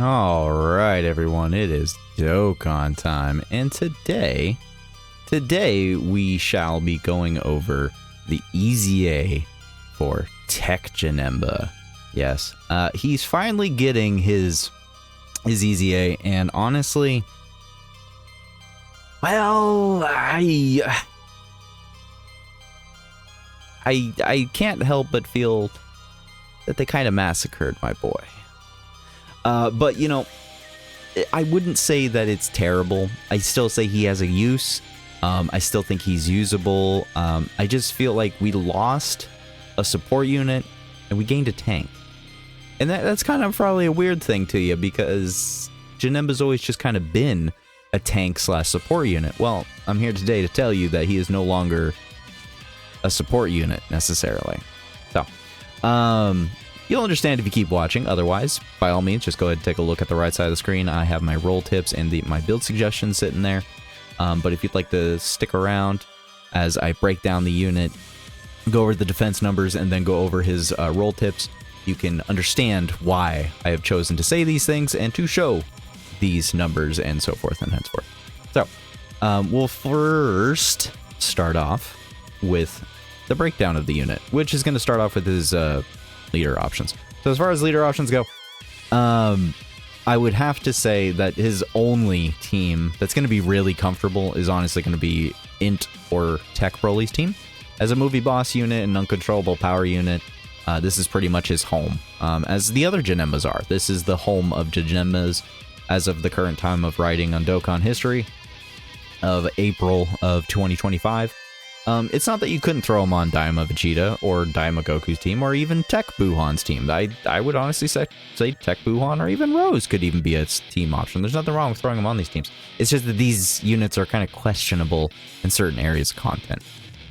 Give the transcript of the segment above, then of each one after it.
Alright everyone, it is Dokkan time, and today we shall be going over the EZA for TEQ Janemba. Yes, he's finally getting his EZA, and honestly, well, I can't help but feel that they kind of massacred my boy. But, you know, I wouldn't say that it's terrible. I still say he has a use. I still think he's usable. I just feel like we lost a support unit and we gained a tank. And that's kind of probably a weird thing to you because Janemba's always just kind of been a tank/support unit. Well, I'm here today to tell you that he is no longer a support unit necessarily. So, you'll understand if you keep watching. Otherwise, by all means, just go ahead and take a look at the right side of the screen. I have my roll tips and my build suggestions sitting there. But if you'd like to stick around as I break down the unit, go over the defense numbers, and then go over his roll tips, you can understand why I have chosen to say these things and to show these numbers and so forth and henceforth. So, we'll first start off with the breakdown of the unit, which is going to start off with his leader options. So as far as leader options go, I would have to say that his only team that's going to be really comfortable is honestly going to be Int or TEQ Broly's team. As a movie boss unit and uncontrollable power unit, this is pretty much his home, as the other Janembas are. This is the home of Janembas as of the current time of writing on Dokkan history of April of 2025. It's not that you couldn't throw him on Daima Vegeta or Daima Goku's team or even TEQ Buuhan's team. I would honestly say TEQ Buuhan or even Rose could even be a team option. There's nothing wrong with throwing him on these teams. It's just that these units are kind of questionable in certain areas of content.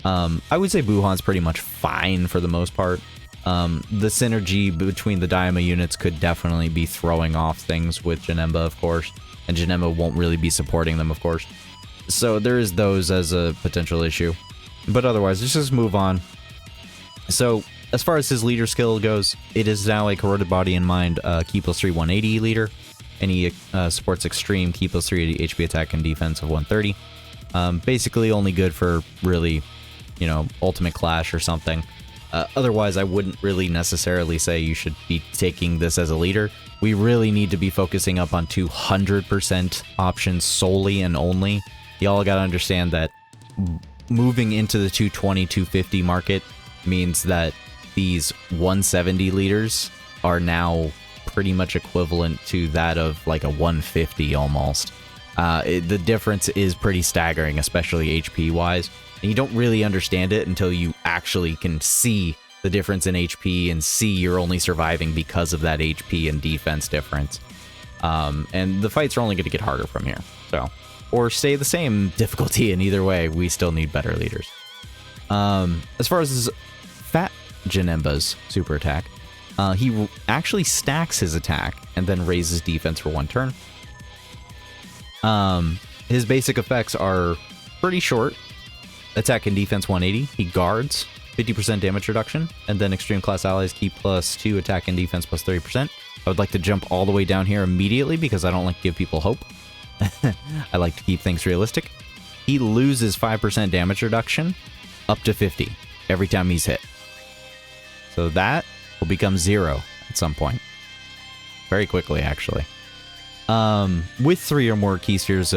I would say Buuhan's pretty much fine for the most part. The synergy between the Daima units could definitely be throwing off things with Janemba, of course, and Janemba won't really be supporting them, of course. So there is those as a potential issue. But otherwise, let's just move on. So, as far as his leader skill goes, it is now a corroded body in mind Ki plus 3 180 leader. And he supports extreme Ki plus 3 HP attack and defense of 130. Basically only good for really, you know, Ultimate Clash or something. Otherwise, I wouldn't really necessarily say you should be taking this as a leader. We really need to be focusing up on 200% options solely and only. Y'all gotta understand that moving into the 220, 250 market means that these 170 leaders are now pretty much equivalent to that of like a 150 almost. The difference is pretty staggering, especially HP wise. And you don't really understand it until you actually can see the difference in HP and see you're only surviving because of that HP and defense difference. And the fights are only going to get harder from here. So, or stay the same difficulty, and either way, we still need better leaders. As far as his Fat Janemba's super attack, he actually stacks his attack and then raises defense for one turn. His basic effects are pretty short. Attack and defense 180. He guards, 50% damage reduction, and then extreme class allies Ki plus 2 attack and defense plus 30%. I would like to jump all the way down here immediately because I don't like to give people hope. I like to keep things realistic. He loses 5% damage reduction up to 50 every time he's hit. So that will become 0 at some point. Very quickly, actually. With 3 or more key spheres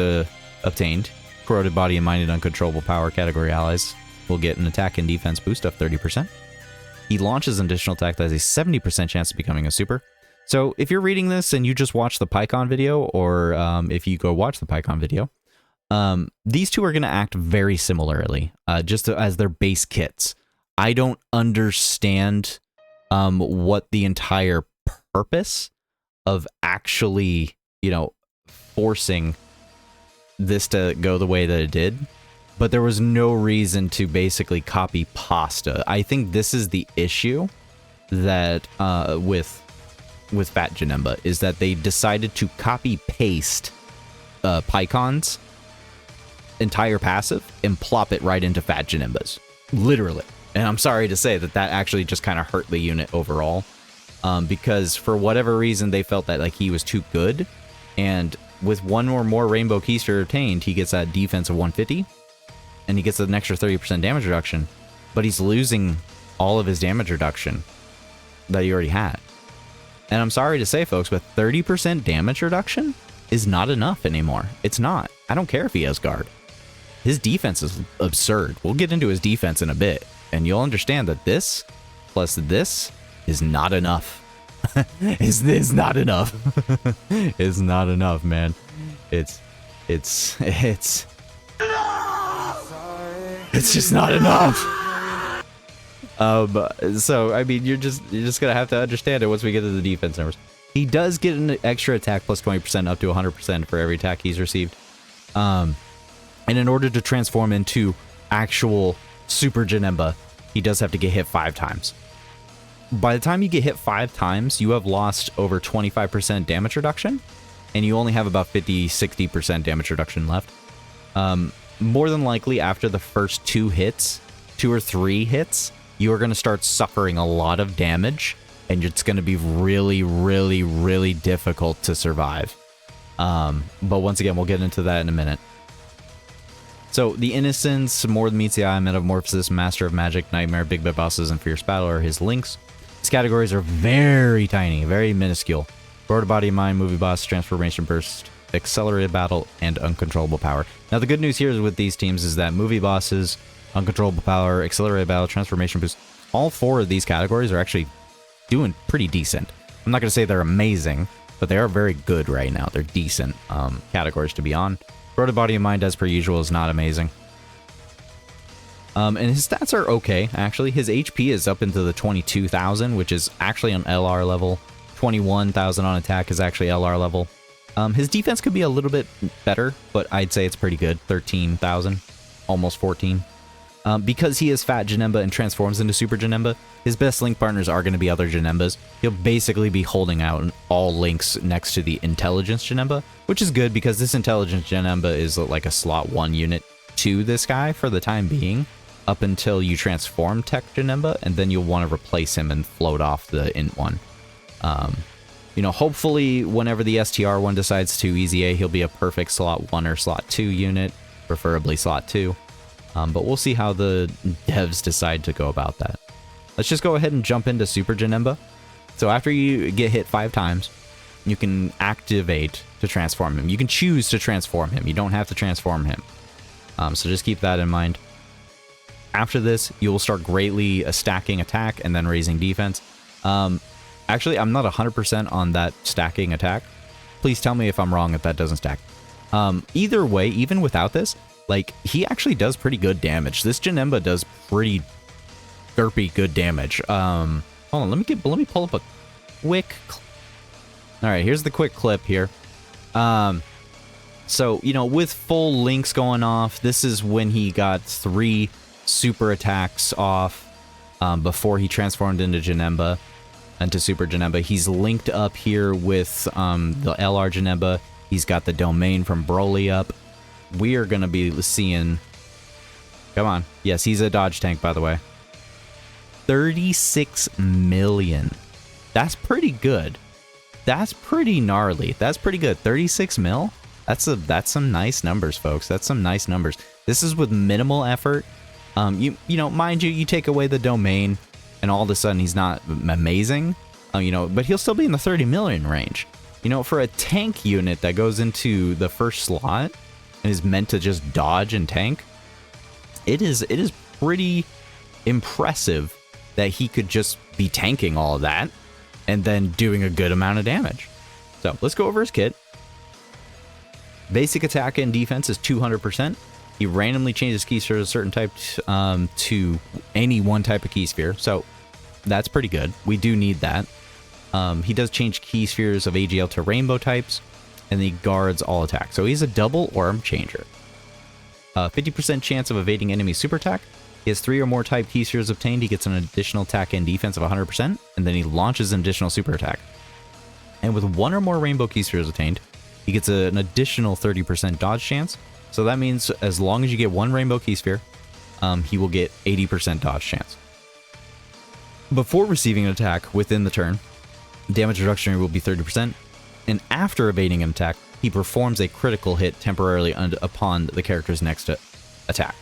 obtained, corroded body and mind and uncontrollable power category allies will get an attack and defense boost of 30%. He launches an additional attack that has a 70% chance of becoming a super. So if you're reading this and you just watch the PyCon video, or if you go watch the PyCon video, these two are going to act very similarly, just as their base kits. I don't understand what the entire purpose of actually, you know, forcing this to go the way that it did, but there was no reason to basically copy pasta. I think this is the issue that with Fat Janemba, is that they decided to copy paste PyCon's entire passive and plop it right into Fat Janemba's, literally. And I'm sorry to say that actually just kind of hurt the unit overall. because for whatever reason they felt that like he was too good, and with one or more rainbow keisphere obtained, he gets that defense of 150, and he gets an extra 30% damage reduction, but he's losing all of his damage reduction that he already had. And I'm sorry to say, folks, but 30% damage reduction is not enough anymore. It's not. I don't care if he has guard. His defense is absurd. We'll get into his defense in a bit, and you'll understand that this plus this is not enough. Is not enough. It's not enough, man. It's just not enough. So I mean, you're just gonna have to understand it once we get to the defense numbers. He does get an extra attack plus 20% up to 100% for every attack he's received. And in order to transform into actual Super Janemba, he does have to get hit 5 times. By the time you get hit 5 times, you have lost over 25% damage reduction, and you only have about 50-60% damage reduction left. More than likely, after the first 2 or 3 hits, you are going to start suffering a lot of damage, and it's going to be really, really, really difficult to survive. But once again, we'll get into that in a minute. So, the Innocence, More Than Meets the Eye, Metamorphosis, Master of Magic, Nightmare, Big Bad Bosses, and Fierce Battle are his links. These categories are very tiny, very minuscule. Broader Body of Mind, Movie Boss, Transformation Burst, Accelerated Battle, and Uncontrollable Power. Now, the good news here with these teams is that Movie Bosses, Uncontrollable Power, Accelerated Battle, Transformation Boost, all 4 of these categories are actually doing pretty decent. I'm not going to say they're amazing, but they are very good right now. They're decent categories to be on. Broader Body of Mind, as per usual, is not amazing. And his stats are okay, actually. His HP is up into the 22,000, which is actually on LR level. 21,000 on attack is actually LR level. His defense could be a little bit better, but I'd say it's pretty good. 13,000, almost 14. Because he is Fat Janemba and transforms into Super Janemba, his best link partners are going to be other Janembas. He'll basically be holding out all links next to the Intelligence Janemba, which is good because this Intelligence Janemba is like a slot 1 unit to this guy for the time being, up until you transform TEQ Janemba, and then you'll want to replace him and float off the Int one. You know, hopefully whenever the STR one decides to EZA, he'll be a perfect slot 1 or slot 2 unit, preferably slot 2. But we'll see how the devs decide to go about that. Let's just go ahead and jump into Super Janemba. So after you get hit 5 times, you can activate to transform him. You can choose to transform him. You don't have to transform him. So just keep that in mind. After this, you will start greatly stacking attack and then raising defense. Actually, I'm not 100% on that stacking attack. Please tell me if I'm wrong if that doesn't stack. Either way, even without this, like, he actually does pretty good damage. This Janemba does pretty derpy good damage. Hold on, let me pull up a quick... Alright, here's the quick clip here. So, you know, with full links going off, this is when he got 3 super attacks off before he transformed into Janemba, into Super Janemba. He's linked up here with the LR Janemba. He's got the domain from Broly up. We are going to be seeing... Come on. Yes, he's a dodge tank, by the way. 36 million. That's pretty good. That's pretty gnarly. That's pretty good. 36 mil? That's some nice numbers, folks. That's some nice numbers. This is with minimal effort. You know, mind you, you take away the domain, and all of a sudden he's not amazing. You know, but he'll still be in the 30 million range. You know, for a tank unit that goes into the first slot and is meant to just dodge and tank, it is pretty impressive that he could just be tanking all of that and then doing a good amount of damage. So let's go over his kit. Basic attack and defense is 200%. He randomly changes key sphere to a certain type to any one type of key sphere, so that's pretty good. We do need that. He does change key spheres of AGL to rainbow types, and he guards all attacks. So he's a double orb changer. 50% chance of evading enemy super attack. He has 3 or more type key spheres obtained. He gets an additional attack and defense of 100%, and then he launches an additional super attack. And with 1 or more rainbow key spheres obtained, he gets an additional 30% dodge chance. So that means as long as you get 1 rainbow key sphere, he will get 80% dodge chance. Before receiving an attack within the turn, Damage reduction rate will be 30%. And after evading an attack, he performs a critical hit temporarily upon the character's next attack.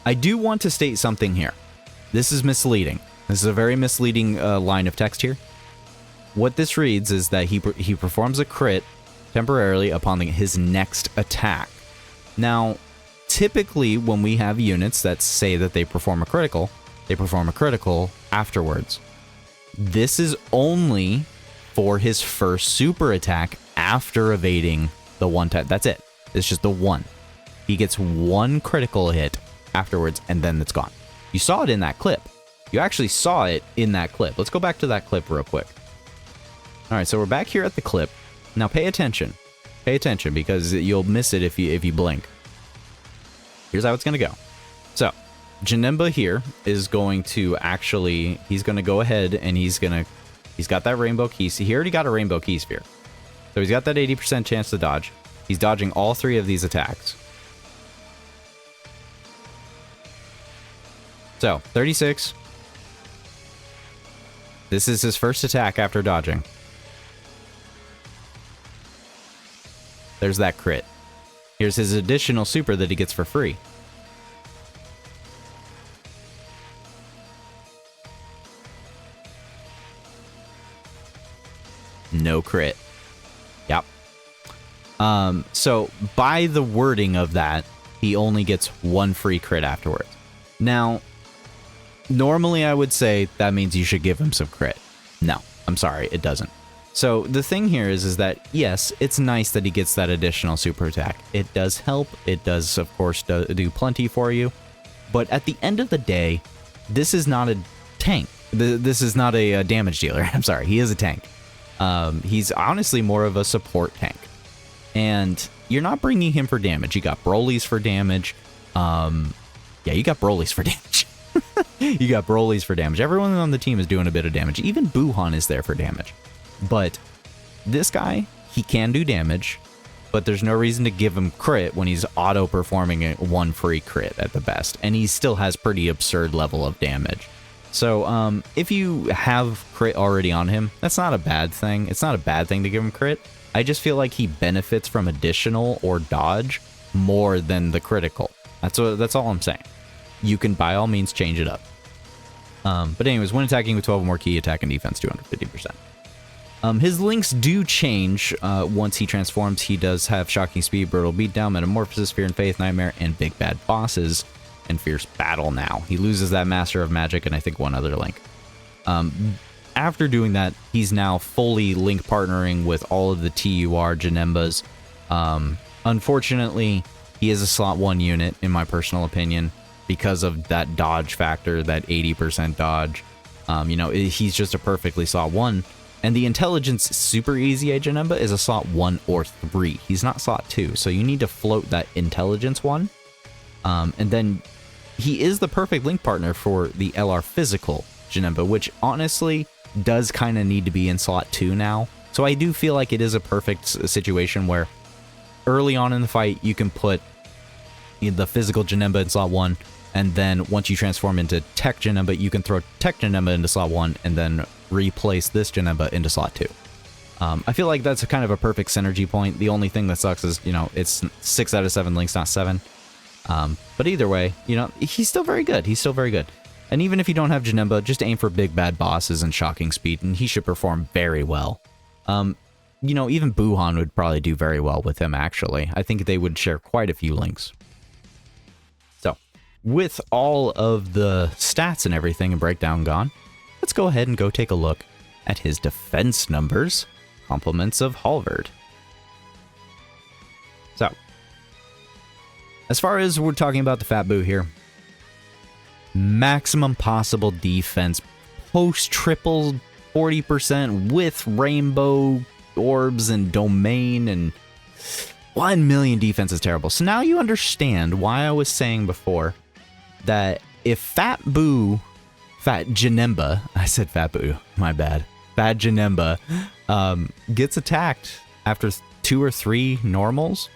I do want to state something here. This is misleading. This is a very misleading line of text here. What this reads is that he performs a crit temporarily upon his next attack. Now, typically when we have units that say that they perform a critical afterwards. This is only for his first super attack after evading the one time. That's it. It's just the one. He gets one critical hit afterwards, and then it's gone. You saw it in that clip. You actually saw it in that clip. Let's go back to that clip real quick. All right, so we're back here at the clip. Now pay attention. Pay attention, because you'll miss it if you blink. Here's how it's going to go. So, Janemba here is going to actually, he's going to go ahead and he's got that rainbow key. See, he already got a rainbow key sphere. So he's got that 80% chance to dodge. He's dodging all three of these attacks. So, 36. This is his first attack after dodging. There's that crit. Here's his additional super that he gets for free. No crit. Yep. So by the wording of that, he only gets one free crit afterwards. Now, normally I would say that means you should give him some crit. No, I'm sorry, it doesn't. So the thing here is that, yes, it's nice that he gets that additional super attack. It does help. It does, of course, do plenty for you. But at the end of the day, this is not a tank. This is not a damage dealer. I'm sorry, he is a tank. He's honestly more of a support tank. And you're not bringing him for damage. You got Broly's for damage. Yeah, you got Broly's for damage. You got Broly's for damage. Everyone on the team is doing a bit of damage. Even Buuhan is there for damage. But this guy, he can do damage, but there's no reason to give him crit when he's auto-performing one free crit at the best. And he still has pretty absurd level of damage. So, if you have crit already on him, that's not a bad thing. It's not a bad thing to give him crit. I just feel like he benefits from additional or dodge more than the critical. That's all I'm saying. You can, by all means, change it up. But anyways, when attacking with 12 or more key, attack and defense 250%. His links do change once he transforms. He does have Shocking Speed, Brutal Beatdown, Metamorphosis, Fear and Faith, Nightmare, and Big Bad Bosses, and Fierce Battle now. He loses that Master of Magic and I think one other link. After doing that, he's now fully link partnering with all of the TUR Janembas. Unfortunately, he is a slot 1 unit, in my personal opinion, because of that dodge factor, that 80% dodge. You know, he's just a perfectly slot 1. And the intelligence super easy Janemba is a slot 1 or 3. He's not slot 2, so you need to float that intelligence 1. And then he is the perfect link partner for the LR physical Janemba, which honestly does kind of need to be in slot 2 now. So I do feel like it is a perfect situation where early on in the fight you can put the physical Janemba in slot 1, and then once you transform into TEQ Janemba, you can throw TEQ Janemba into slot 1 and then replace this Janemba into slot 2. I feel like that's kind of a perfect synergy point. The only thing that sucks is, you know, it's 6 out of 7 links, not 7. But either way, you know, he's still very good. He's still very good. And even if you don't have Janemba, just aim for big bad bosses and Shocking Speed, and he should perform very well. You know, even Buuhan would probably do very well with him, actually. I think they would share quite a few links. So, with all of the stats and everything and breakdown gone, let's go ahead and go take a look at his defense numbers, compliments of Halvard. So, as far as we're talking about the Fat Boo here, maximum possible defense, post triple 40% with rainbow orbs and domain, and 1 million defense is terrible. So now you understand why I was saying before that if Fat Janemba, I said Fat Boo, my bad, Fat Janemba gets attacked after 2 or 3 normals,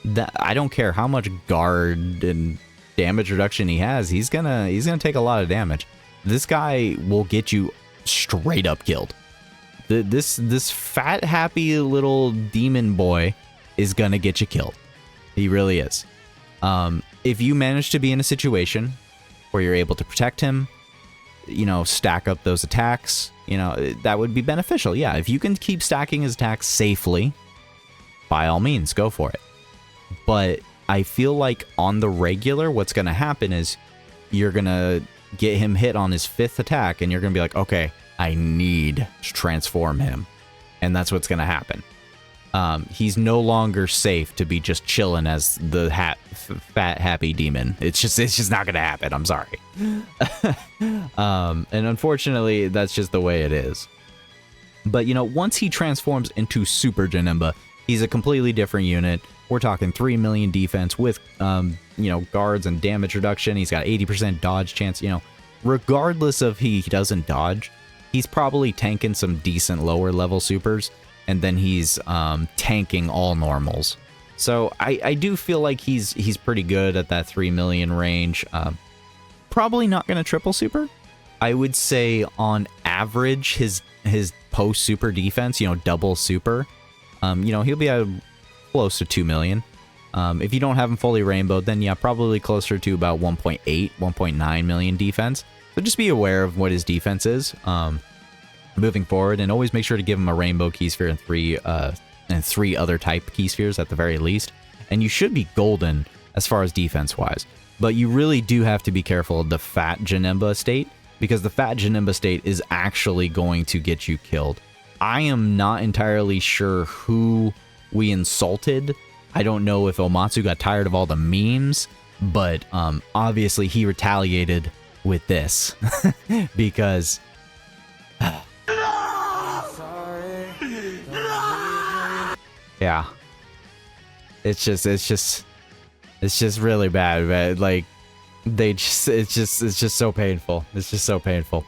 that I don't care how much guard and damage reduction he has, he's gonna take a lot of damage. This guy will get you straight up killed. This fat, happy little demon boy is gonna get you killed. He really is. If you manage to be in a situation where you're able to protect him, you know, stack up those attacks, you know, that would be beneficial. Yeah, if you can keep stacking his attacks safely, by all means, go for it. But I feel like on the regular, what's going to happen is you're going to get him hit on his 5th attack, and you're going to be like, okay, I need to transform him. And that's what's going to happen. He's no longer safe to be just chilling as the fat, happy demon. It's just not going to happen. I'm sorry. And unfortunately, that's just the way it is. But, you know, once he transforms into Super Janemba, he's a completely different unit. We're talking 3 million defense with, you know, guards and damage reduction. He's got 80% dodge chance. You know, regardless of he doesn't dodge, he's probably tanking some decent lower level supers. And then he's tanking all normals. So I do feel like he's pretty good at that 3 million range. Probably not going to triple super. I would say on average his post super defense, you know, double super, you know, he'll be at close to 2 million. If you don't have him fully rainbowed, then yeah, probably closer to about 1.8, 1.9 million defense. So just be aware of what his defense is. Moving forward, and always make sure to give him a rainbow key sphere and 3 other type key spheres at the very least. And you should be golden as far as defense wise, but you really do have to be careful of the fat Janemba state, because the fat Janemba state is actually going to get you killed. I am not entirely sure who we insulted. I don't know if Omatsu got tired of all the memes, but obviously he retaliated with this because yeah, it's just really bad, man. Like it's just so painful. It's just so painful.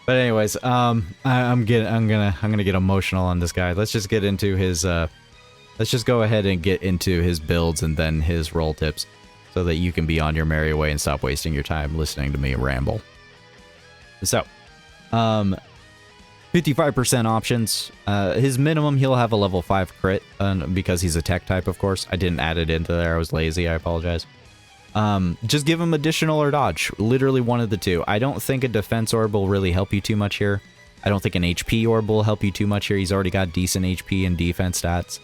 But anyways, I'm gonna get emotional on this guy. Let's just get into his let's just go ahead and get into his builds and then his roll tips, so that you can be on your merry way and stop wasting your time listening to me ramble. So, 55% options. His minimum, he'll have a level 5 crit, because he's a tech type, of course. I didn't add it into there. I was lazy. I apologize. Just give him additional or dodge. Literally one of the two. I don't think a defense orb will really help you too much here. I don't think an HP orb will help you too much here. He's already got decent HP and defense stats.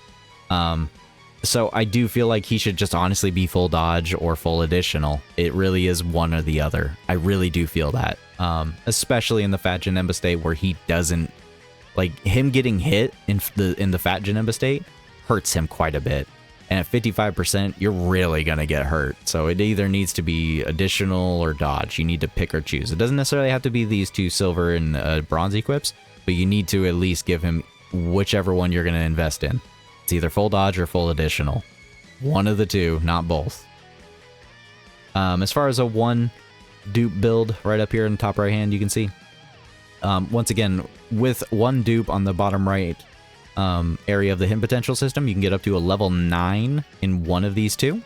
So I do feel like he should just honestly be full dodge or full additional. It really is one or the other. I really do feel that. Especially in the Fat Janemba state where he doesn't, like, him getting hit in the Fat Janemba state hurts him quite a bit. And at 55%, you're really going to get hurt. So it either needs to be additional or dodge. You need to pick or choose. It doesn't necessarily have to be these 2 silver and bronze equips, but you need to at least give him whichever one you're going to invest in. It's either full dodge or full additional. One of the two, not both. As far as a 1 dupe build, right up here in the top right hand, you can see. Once again, with 1 dupe on the bottom right area of the hidden potential system, you can get up to a level 9 in one of these 2.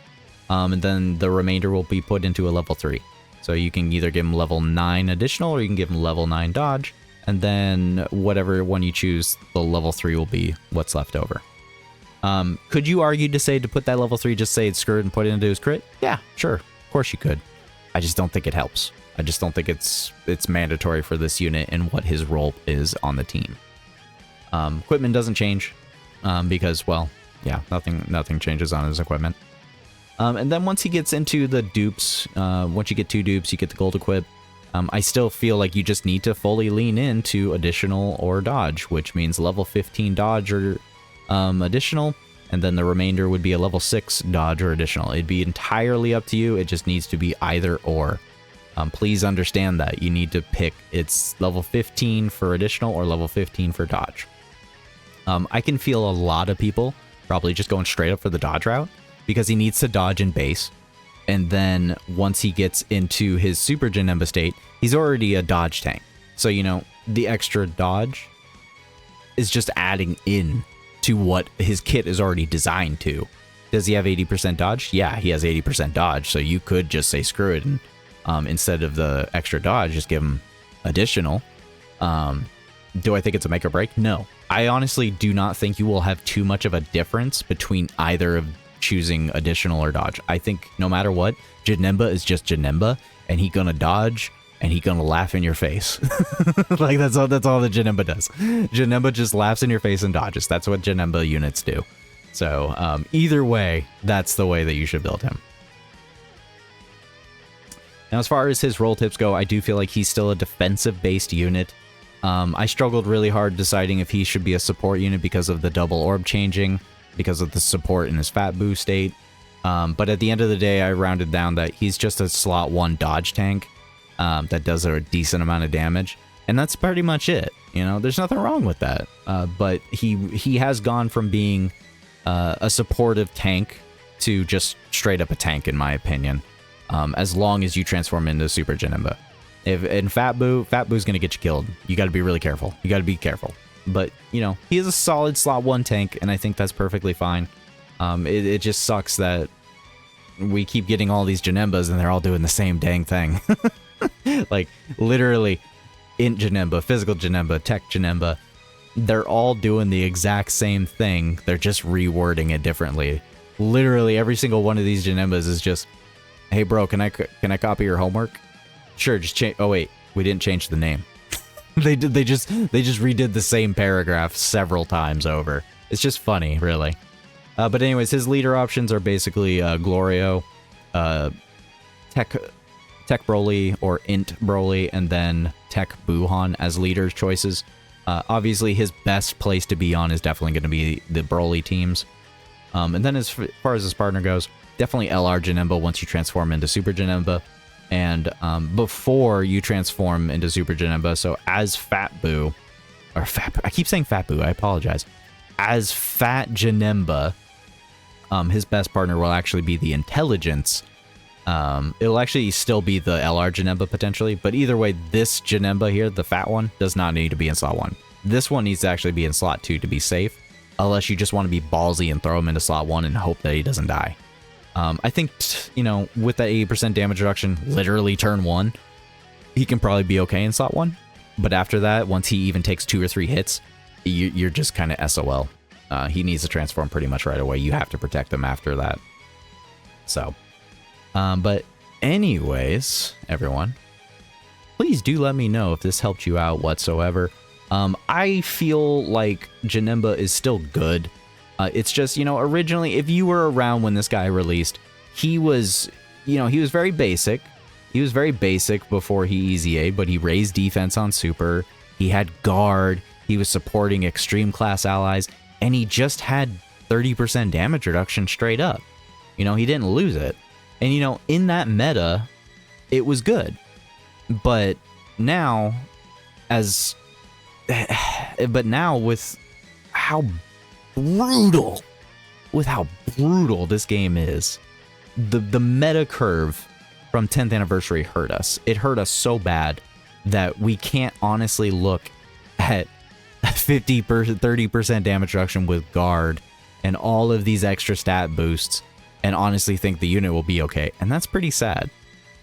And then the remainder will be put into a level 3. So you can either give him level 9 additional, or you can give him level 9 dodge. And then whatever one you choose, the level 3 will be what's left over. Could you argue to say to put that level 3, just say it's screwed and put it into his crit? Yeah, sure. Of course you could. I just don't think it helps. I just don't think it's mandatory for this unit and what his role is on the team. Equipment doesn't change, because, well, yeah, nothing changes on his equipment. And then once he gets into the dupes, once you get 2 dupes, you get the gold equip. I still feel like you just need to fully lean into additional or dodge, which means level 15 dodge or additional, and then the remainder would be a level 6 dodge or additional. It'd be entirely up to you. It just needs to be either or. Please understand that you need to pick. It's level 15 for additional or level 15 for dodge. I can feel a lot of people probably just going straight up for the dodge route, because he needs to dodge in base. And then once he gets into his Super Janemba state, he's already a dodge tank. So, you know, the extra dodge is just adding in to what his kit is already designed to. Does he have 80% dodge? Yeah, he has 80% dodge. So you could just say screw it, and instead of the extra dodge, just give him additional. Do I think it's a make or break? No. I honestly do not think you will have too much of a difference between either of choosing additional or dodge. I think no matter what, Janemba is just Janemba, and he gonna dodge, and he gonna laugh in your face. Like, that's all that Janemba does. Janemba just laughs in your face and dodges. That's what Janemba units do. So, either way, that's the way that you should build him. Now, as far as his role tips go, I do feel like he's still a defensive-based unit. I struggled really hard deciding if he should be a support unit because of the double orb changing, because of the support in his Fat Boo state. But at the end of the day, I rounded down that he's just a slot 1 dodge tank that does a decent amount of damage. And that's pretty much it. You know, there's nothing wrong with that. But he has gone from being a supportive tank to just straight up a tank, in my opinion. As long as you transform into Super Janemba. If in Fat Boo's gonna get you killed. You gotta be really careful. You gotta be careful. But, you know, he is a solid slot 1 tank, and I think that's perfectly fine. It just sucks that we keep getting all these Janembas and they're all doing the same dang thing. Like, literally, Int Janemba, Physical Janemba, TEQ Janemba, they're all doing the exact same thing. They're just rewording it differently. Literally, every single one of these Janembas is just, hey bro, can I copy your homework? Sure, just change. Oh wait, we didn't change the name. They just redid the same paragraph several times over. It's just funny, really. But anyways, his leader options are basically Glorio, TEQ Broly or Int Broly, and then TEQ Buuhan as leaders choices. Obviously, his best place to be on is definitely going to be the Broly teams. And then as far as his partner goes, definitely LR Janemba once you transform into Super Janemba. And before you transform into Super Janemba, so as Fat Boo, or Fat Boo, I keep saying Fat Boo, I apologize. As Fat Janemba, his best partner will actually be the Intelligence. It'll actually still be the LR Janemba potentially, but either way, this Janemba here, the fat one, does not need to be in slot 1. This one needs to actually be in slot 2 to be safe, unless you just want to be ballsy and throw him into slot 1 and hope that he doesn't die. I think, you know, with that 80% damage reduction, literally turn 1, he can probably be okay in slot 1. But after that, once he even takes 2 or 3 hits, you're just kind of SOL. He needs to transform pretty much right away. You have to protect him after that. So, but anyways, everyone, please do let me know if this helped you out whatsoever. I feel like Janemba is still good. It's just, you know, originally, if you were around when this guy released, he was, you know, he was very basic. He was very basic before he EZA'd, but he raised defense on Super. He had guard. He was supporting extreme class allies, and he just had 30% damage reduction straight up. You know, he didn't lose it. And, you know, in that meta, it was good. But now, with how brutal this game is, the meta curve from 10th anniversary hurt us. It hurt us so bad that we can't honestly look at 30% damage reduction with guard and all of these extra stat boosts and honestly think the unit will be okay. And that's pretty sad.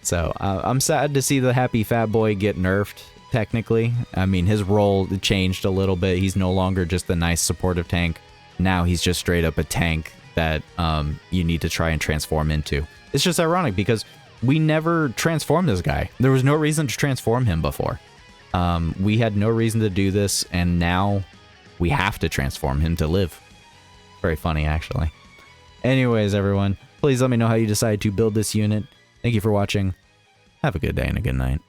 So I'm sad to see the happy fat boy get nerfed. Technically, I mean, his role changed a little bit. He's no longer just a nice supportive tank. Now he's just straight up a tank that you need to try and transform into. It's just ironic because we never transformed this guy. There was no reason to transform him before. We had no reason to do this, and now we have to transform him to live. Very funny, actually. Anyways, everyone, please let me know how you decide to build this unit. Thank you for watching. Have a good day and a good night.